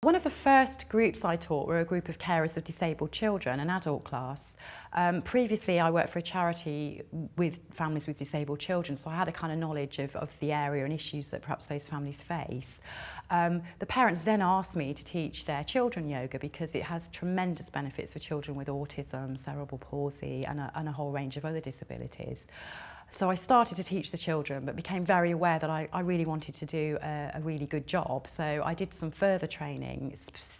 One of the first groups I taught were a group of carers of disabled children, an adult class. Previously I worked for a charity with families with disabled children, so I had a kind of knowledge of the area and issues that perhaps those families face. The parents then asked me to teach their children yoga because it has tremendous benefits for children with autism, cerebral palsy and a whole range of other disabilities. So I started to teach the children, but became very aware that I really wanted to do a really good job. So I did some further training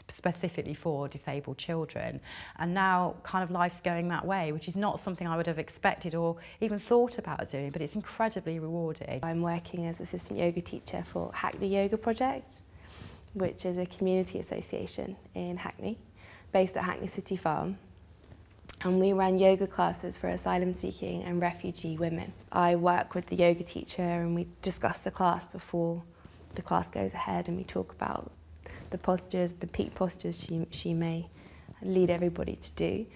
specifically for disabled children. And now kind of life's going that way, which is not something I would have expected or even thought about doing, but it's incredibly rewarding. I'm working as assistant yoga teacher for Hackney Yoga Project, which is a community association in Hackney, based at Hackney City Farm. And we run yoga classes for asylum-seeking and refugee women. I work with the yoga teacher and we discuss the class before the class goes ahead, and we talk about the postures, the peak postures she may lead everybody to do.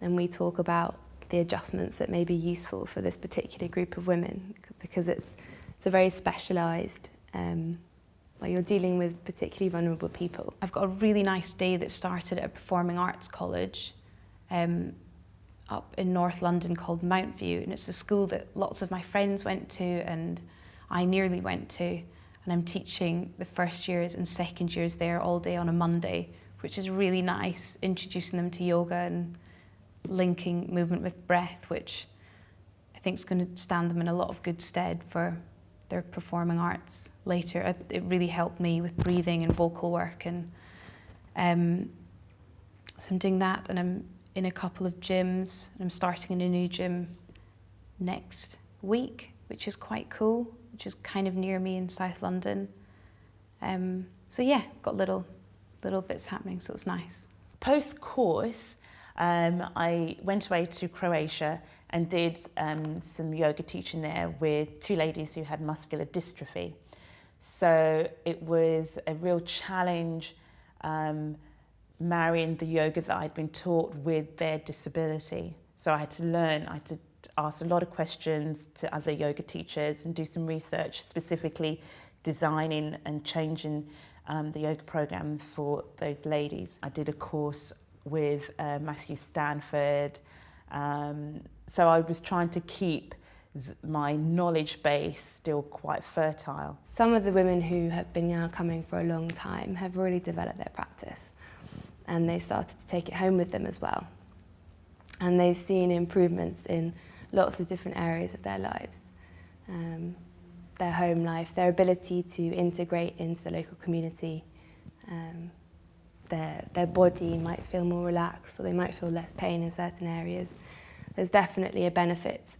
And we talk about the adjustments that may be useful for this particular group of women, because it's a very specialised, well, you're dealing with particularly vulnerable people. I've got a really nice day that started at a performing arts college up in North London called Mountview, and it's a school that lots of my friends went to and I nearly went to, and I'm teaching the first years and second years there all day on a Monday, which is really nice, introducing them to yoga and linking movement with breath, which I think is going to stand them in a lot of good stead for their performing arts later. It really helped me with breathing and vocal work, and so I'm doing that, and I'm in a couple of gyms, and I'm starting in a new gym next week, which is quite cool, which is kind of near me in South London. So yeah, got little bits happening, so it's nice. Post-course, I went away to Croatia and did some yoga teaching there with two ladies who had muscular dystrophy. So it was a real challenge marrying the yoga that I'd been taught with their disability. So I had to learn, I had to ask a lot of questions to other yoga teachers and do some research, specifically designing and changing the yoga program for those ladies. I did a course with Matthew Stanford. So I was trying to keep my knowledge base still quite fertile. Some of the women who have been now coming for a long time have really developed their practice, and they've started to take it home with them as well. And they've seen improvements in lots of different areas of their lives. Their home life, their ability to integrate into the local community. Their body might feel more relaxed, or they might feel less pain in certain areas. There's definitely a benefit.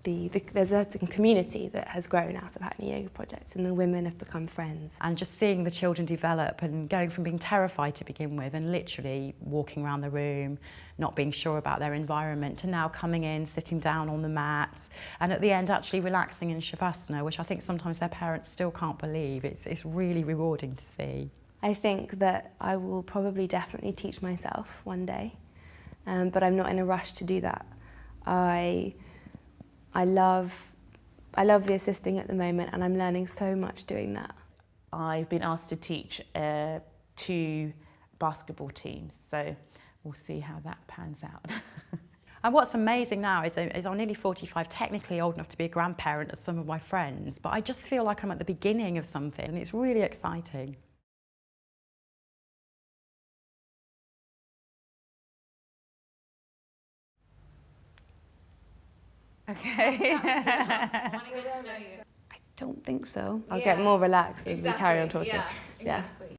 There's a certain community that has grown out of Hackney Yoga Project, and the women have become friends. And just seeing the children develop and going from being terrified to begin with and literally walking around the room, not being sure about their environment, to now coming in, sitting down on the mat, and at the end actually relaxing in Shavasana, which I think sometimes their parents still can't believe. It's really rewarding to see. I think that I will probably definitely teach myself one day, but I'm not in a rush to do that. I love the assisting at the moment, and I'm learning so much doing that. I've been asked to teach 2 basketball teams, so we'll see how that pans out. And what's amazing now is I'm nearly 45, technically old enough to be a grandparent as some of my friends, but I just feel like I'm at the beginning of something, and it's really exciting. Okay. I don't think so. I'll get more relaxed if we carry on talking. Yeah. Yeah.